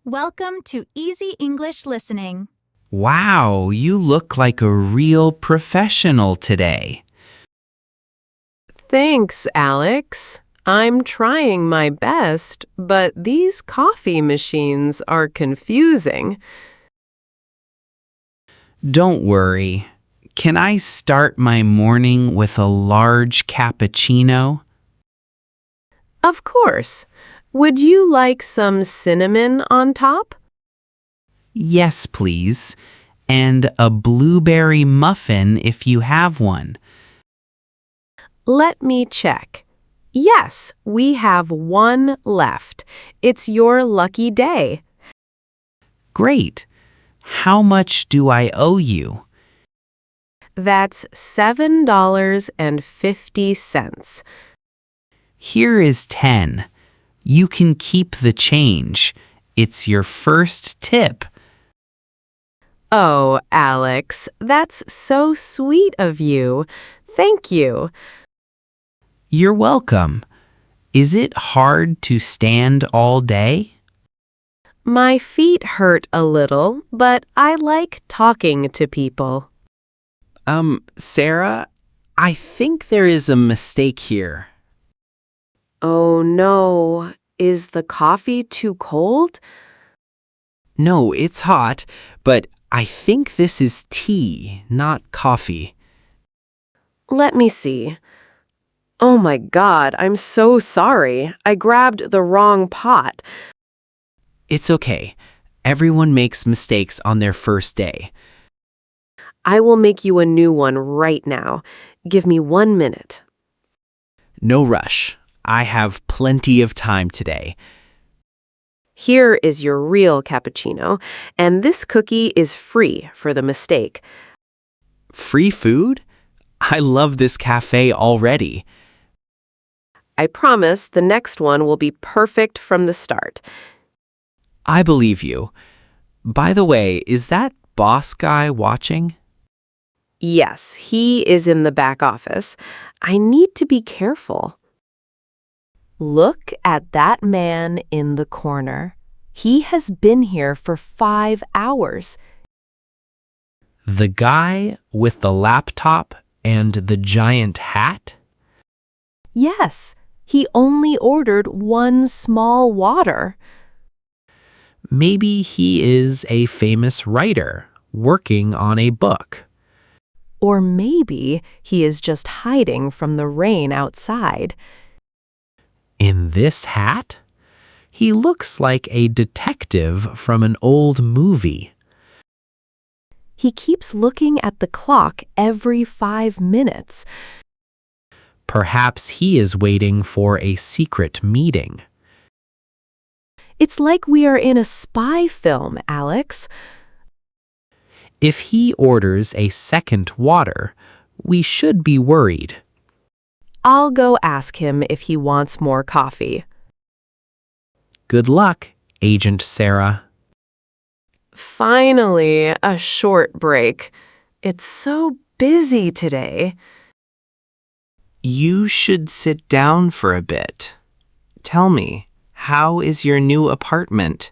Welcome to Easy English Listening. Wow, you look like a real professional today. Thanks, Alex. I'm trying my best, but these coffee machines are confusing. Don't worry. Can I start my morning with a large cappuccino? Of course. Would you like some cinnamon on top? Yes, please. And a blueberry muffin if you have one. Let me check. Yes, we have one left. It's your lucky day. Great. How much do I owe you? That's $7.50. Here is 10. You can keep the change. It's your first tip. Oh, Alex, that's so sweet of you. Thank you. You're welcome. Is it hard to stand all day? My feet hurt a little, but I like talking to people. Sarah, I think there is a mistake here. Oh no, is the coffee too cold? No, it's hot, but I think this is tea, not coffee. Let me see. Oh my God, I'm so sorry. I grabbed the wrong pot. It's okay. Everyone makes mistakes on their first day. I will make you a new one right now. Give me 1 minute. No rush. I have plenty of time today. Here is your real cappuccino, and this cookie is free for the mistake. Free food? I love this cafe already. I promise the next one will be perfect from the start. I believe you. By the way, is that boss guy watching? Yes, he is in the back office. I need to be careful. Look at that man in the corner. He has been here for 5 hours. The guy with the laptop and the giant hat? Yes, he only ordered 1 small water. Maybe he is a famous writer working on a book. Or maybe he is just hiding from the rain outside. In this hat? He looks like a detective from an old movie. He keeps looking at the clock every 5 minutes. Perhaps he is waiting for a secret meeting. It's like we are in a spy film, Alex. If he orders a second water, we should be worried. I'll go ask him if he wants more coffee. Good luck, Agent Sarah. Finally, a short break. It's so busy today. You should sit down for a bit. Tell me, how is your new apartment?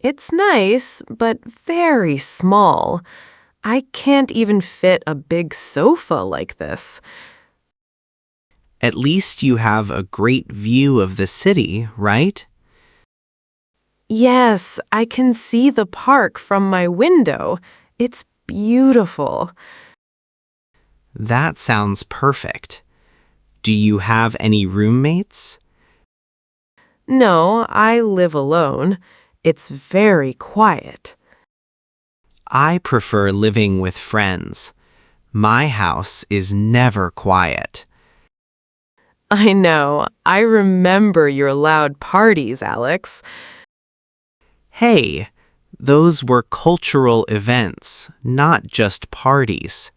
It's nice, but very small. I can't even fit a big sofa like this. At least you have a great view of the city, right? Yes, I can see the park from my window. It's beautiful. That sounds perfect. Do you have any roommates? No, I live alone. It's very quiet. I prefer living with friends. My house is never quiet. I know. I remember your loud parties, Alex. Hey, those were cultural events, not just parties.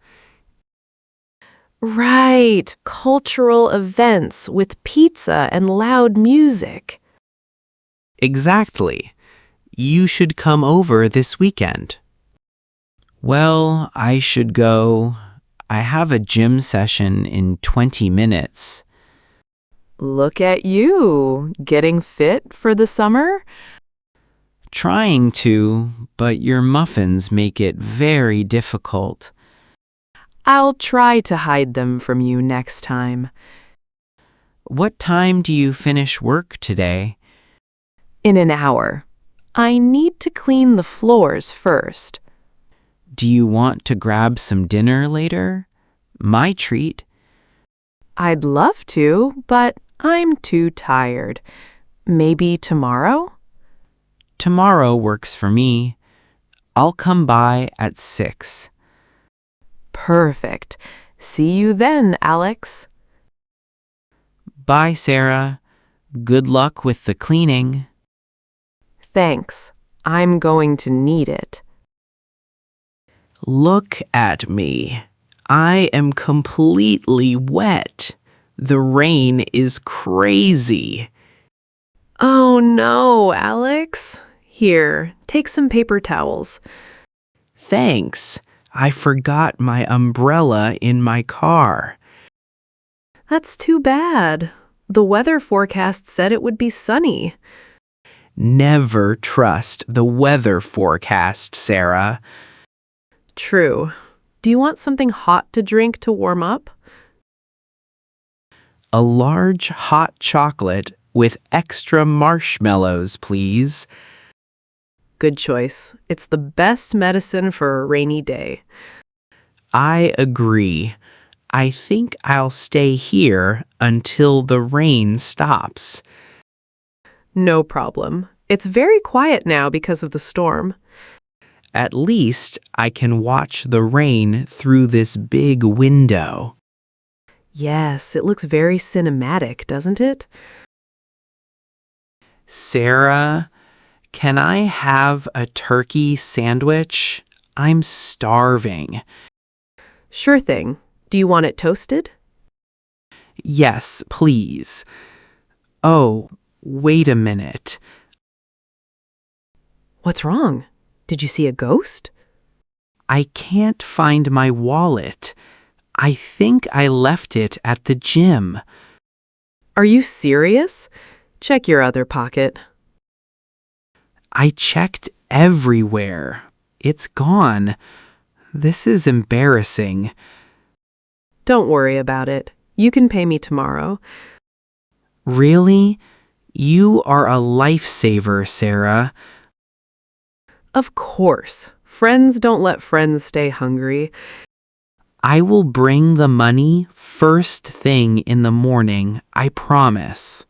Right, cultural events with pizza and loud music. Exactly. You should come over this weekend. Well, I should go. I have a gym session in 20 minutes. Look at you, getting fit for the summer? Trying to, but your muffins make it very difficult. I'll try to hide them from you next time. What time do you finish work today? In an hour. I need to clean the floors first. Do you want to grab some dinner later? My treat. I'd love to, but I'm too tired. Maybe tomorrow? Tomorrow works for me. I'll come by at 6. Perfect. See you then, Alex. Bye, Sarah. Good luck with the cleaning. Thanks. I'm going to need it. Look at me. I am completely wet. The rain is crazy. Oh no, Alex. Here, take some paper towels. Thanks. I forgot my umbrella in my car. That's too bad. The weather forecast said it would be sunny. Never trust the weather forecast, Sarah. True. Do you want something hot to drink to warm up? A large hot chocolate with extra marshmallows, please. Good choice. It's the best medicine for a rainy day. I agree. I think I'll stay here until the rain stops. No problem. It's very quiet now because of the storm. At least I can watch the rain through this big window. Yes, it looks very cinematic, doesn't it? Sarah, can I have a turkey sandwich? I'm starving. Sure thing. Do you want it toasted? Yes, please. Oh, wait a minute. What's wrong? Did you see a ghost? I can't find my wallet. I think I left it at the gym. Are you serious? Check your other pocket. I checked everywhere. It's gone. This is embarrassing. Don't worry about it. You can pay me tomorrow. Really? You are a lifesaver, Sarah. Of course. Friends don't let friends stay hungry. I will bring the money first thing in the morning, I promise.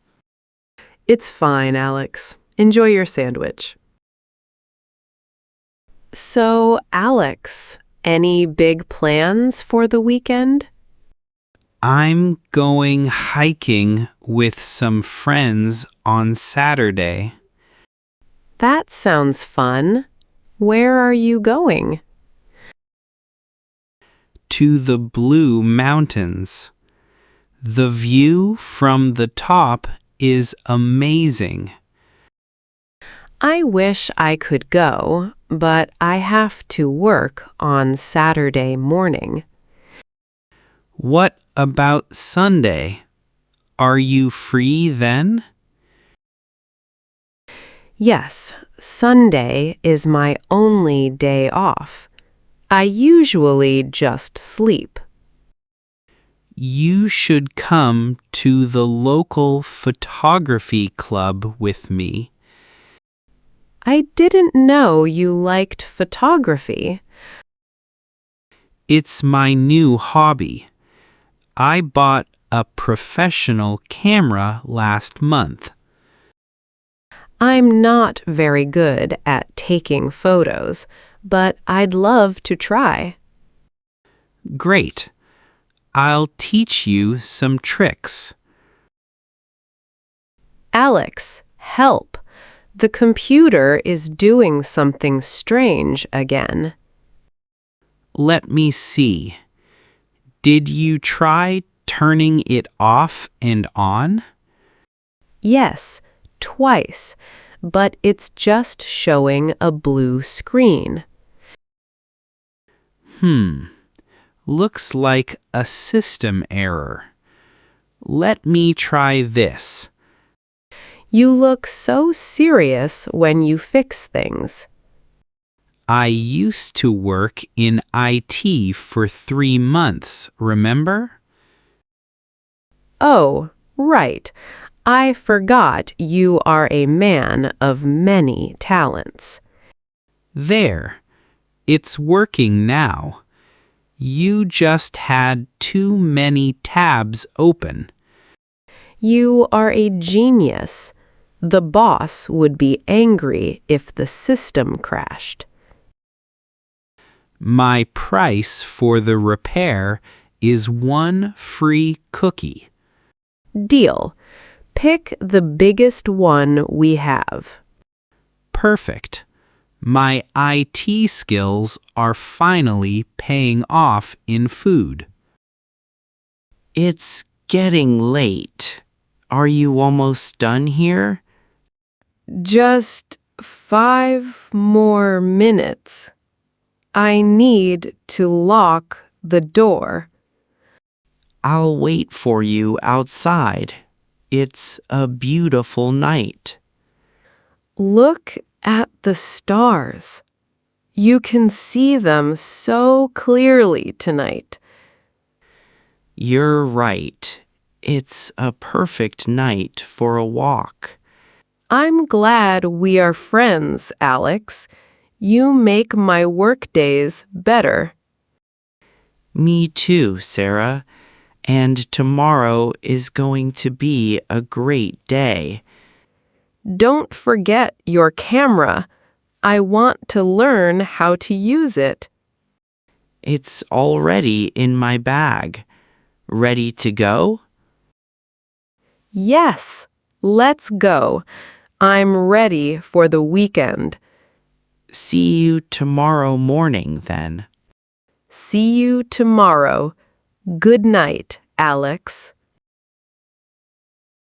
It's fine, Alex. Enjoy your sandwich. So, Alex, any big plans for the weekend? I'm going hiking with some friends on Saturday. That sounds fun. Where are you going? To the Blue Mountains. The view from the top is amazing. I wish I could go, but I have to work on Saturday morning. What about Sunday? Are you free then? Yes, Sunday is my only day off. I usually just sleep. You should come to the local photography club with me. I didn't know you liked photography. It's my new hobby. I bought a professional camera last month. I'm not very good at taking photos, but I'd love to try. Great. I'll teach you some tricks. Alex, help. The computer is doing something strange again. Let me see. Did you try turning it off and on? Yes, twice, but it's just showing a blue screen. Looks like a system error. Let me try this. You look so serious when you fix things. I used to work in IT for 3 months, remember? Oh, right. I forgot you are a man of many talents. There. It's working now. You just had too many tabs open. You are a genius. The boss would be angry if the system crashed. My price for the repair is 1 free cookie. Deal. Pick the biggest one we have. Perfect. My IT skills are finally paying off in food. It's getting late. Are you almost done here? Just 5 more minutes. I need to lock the door. I'll wait for you outside. It's a beautiful night. Look at the stars. You can see them so clearly tonight. You're right. It's a perfect night for a walk. I'm glad we are friends, Alex. You make my workdays better. Me too, Sarah. And tomorrow is going to be a great day. Don't forget your camera. I want to learn how to use it. It's already in my bag. Ready to go? Yes, let's go. I'm ready for the weekend. See you tomorrow morning then. See you tomorrow. Good night, Alex.